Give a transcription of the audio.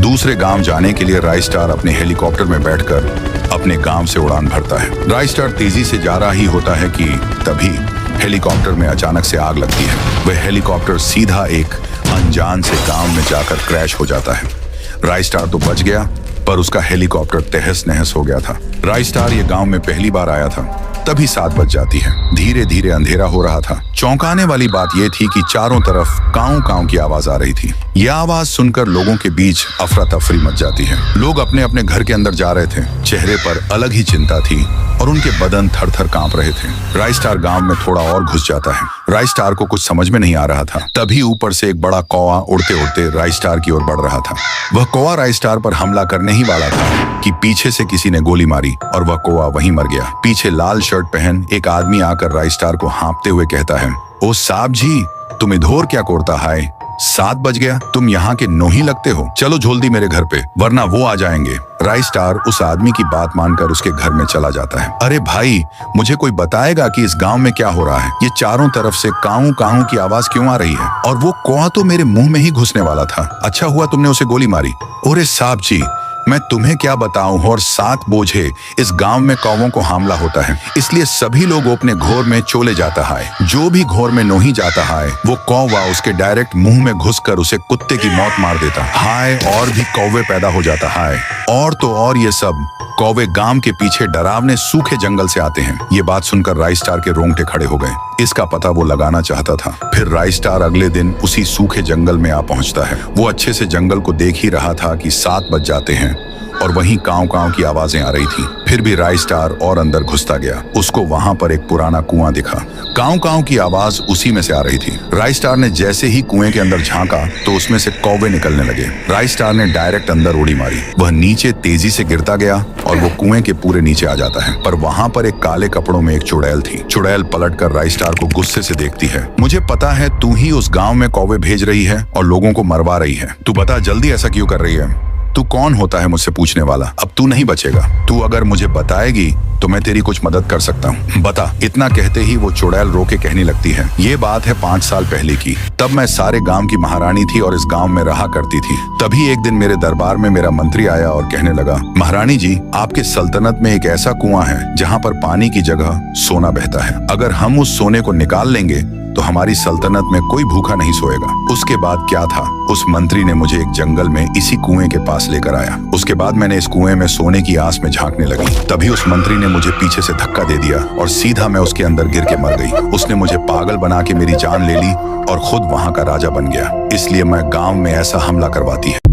दूसरे गांव जाने के लिए राइस्टार अपने हेलीकॉप्टर में बैठकर अपने गांव से उड़ान भरता है। राइस्टार तेजी से जा रहा ही होता है कि तभी हेलीकॉप्टर में अचानक से आग लगती है। वह हेलीकॉप्टर सीधा एक अनजान से गांव में जाकर क्रैश हो जाता है। राइस्टार तो बच गया, पर उसका हेलीकॉप्टर तहस नहस हो गया था। राइस्टार ये गांव में पहली बार आया था। तभी 7 बज जाती है। धीरे धीरे अंधेरा हो रहा था। चौंकाने वाली बात यह थी कि चारों तरफ काऊ काऊ की आवाज आ रही थी। यह आवाज सुनकर लोगों के बीच अफरा तफरी मच जाती है। लोग अपने अपने घर के अंदर जा रहे थे। चेहरे पर अलग ही चिंता थी और उनके बदन थर थर कांप रहे थे। राइस्टार गांव में थोड़ा और घुस जाता है। राइस्टार को कुछ समझ में नहीं आ रहा था। तभी ऊपर से एक बड़ा कौवा उड़ते उड़ते राइस्टार की ओर बढ़ रहा था। वह कौवा राइस्टार पर हमला करने ही वाला था कि पीछे से किसी ने गोली मारी और वह कौवा वहीं मर गया। पीछे लाल शर्ट पहन एक आदमी आकर राइस्टार को हाँपते हुए कहता है, ओ साहब जी, तुम इधर क्या करता है? 7 बज गया, तुम यहाँ के नोही लगते हो। चलो जल्दी मेरे घर पे, वरना वो आ जाएंगे। राइस्टार उस आदमी की बात मानकर उसके घर में चला जाता है। अरे भाई, मुझे कोई बताएगा कि इस गांव में क्या हो रहा है? ये चारों तरफ से काऊ काऊ की आवाज क्यों आ रही है? और वो कौवा तो मेरे मुंह में ही घुसने वाला था। अच्छा हुआ तुमने उसे गोली मारी। अरे साहब जी, मैं तुम्हें क्या बताऊं, और 7 बोझे इस गांव में कौवों को हमला होता है, इसलिए सभी लोग अपने घोर में चले जाता है। जो भी घोर में नहीं जाता है, वो कौवा उसके डायरेक्ट मुंह में घुसकर उसे कुत्ते की मौत मार देता है। और भी कौवे पैदा हो जाता है। और तो और ये सब कौवे गांव के पीछे डरावने सूखे जंगल से आते हैं। ये बात सुनकर राइस्टार के रोंगटे खड़े हो गए। इसका पता वो लगाना चाहता था। फिर राइस्टार अगले दिन उसी सूखे जंगल में आ पहुंचता है। वो अच्छे से जंगल को देख ही रहा था कि 7 बज जाते हैं और वहीं काऊ काऊ की आवाजें आ रही थी। फिर भी राइस्टार और अंदर घुसता गया। उसको वहां पर एक पुराना कुआं दिखा। काऊ काऊ की आवाज उसी में से आ रही थी। राइस्टार ने जैसे ही कुएं के अंदर झांका तो उसमें से कौवे निकलने लगे। राइस्टार ने डायरेक्ट अंदर उड़ी मारी। वह नीचे तेजी से गिरता गया और वो कुएं के पूरे नीचे आ जाता है। पर वहां पर एक काले कपड़ों में एक चुड़ैल थी। चुड़ैल पलटकर राइस्टार को गुस्से से देखती है। मुझे पता है तू ही उस गाँव में कौवे भेज रही है और लोगों को मरवा रही है। तू बता जल्दी ऐसा क्यों कर रही है? तू कौन होता है मुझसे पूछने वाला? अब तू नहीं बचेगा। तू अगर मुझे बताएगी तो मैं तेरी कुछ मदद कर सकता हूँ। बता। इतना कहते ही वो चुड़ैल रो के कहने लगती है, ये बात है 5 साल पहले की। तब मैं सारे गांव की महारानी थी और इस गांव में रहा करती थी। तभी एक दिन मेरे दरबार में मेरा मंत्री आया और कहने लगा, महारानी जी, आपके सल्तनत में एक ऐसा कुआं है जहाँ पर पानी की जगह सोना बहता है। अगर हम उस सोने को निकाल लेंगे तो हमारी सल्तनत में कोई भूखा नहीं सोएगा। उसके बाद क्या था, उस मंत्री ने मुझे एक जंगल में इसी कुएं के पास लेकर आया। उसके बाद मैंने इस कुएं में सोने की आस में झांकने लगी। तभी उस मंत्री ने मुझे पीछे से धक्का दे दिया और सीधा मैं उसके अंदर गिर के मर गई। उसने मुझे पागल बना के मेरी जान ले ली और खुद वहां का राजा बन गया। इसलिए मैं गांव में ऐसा हमला करवाती है।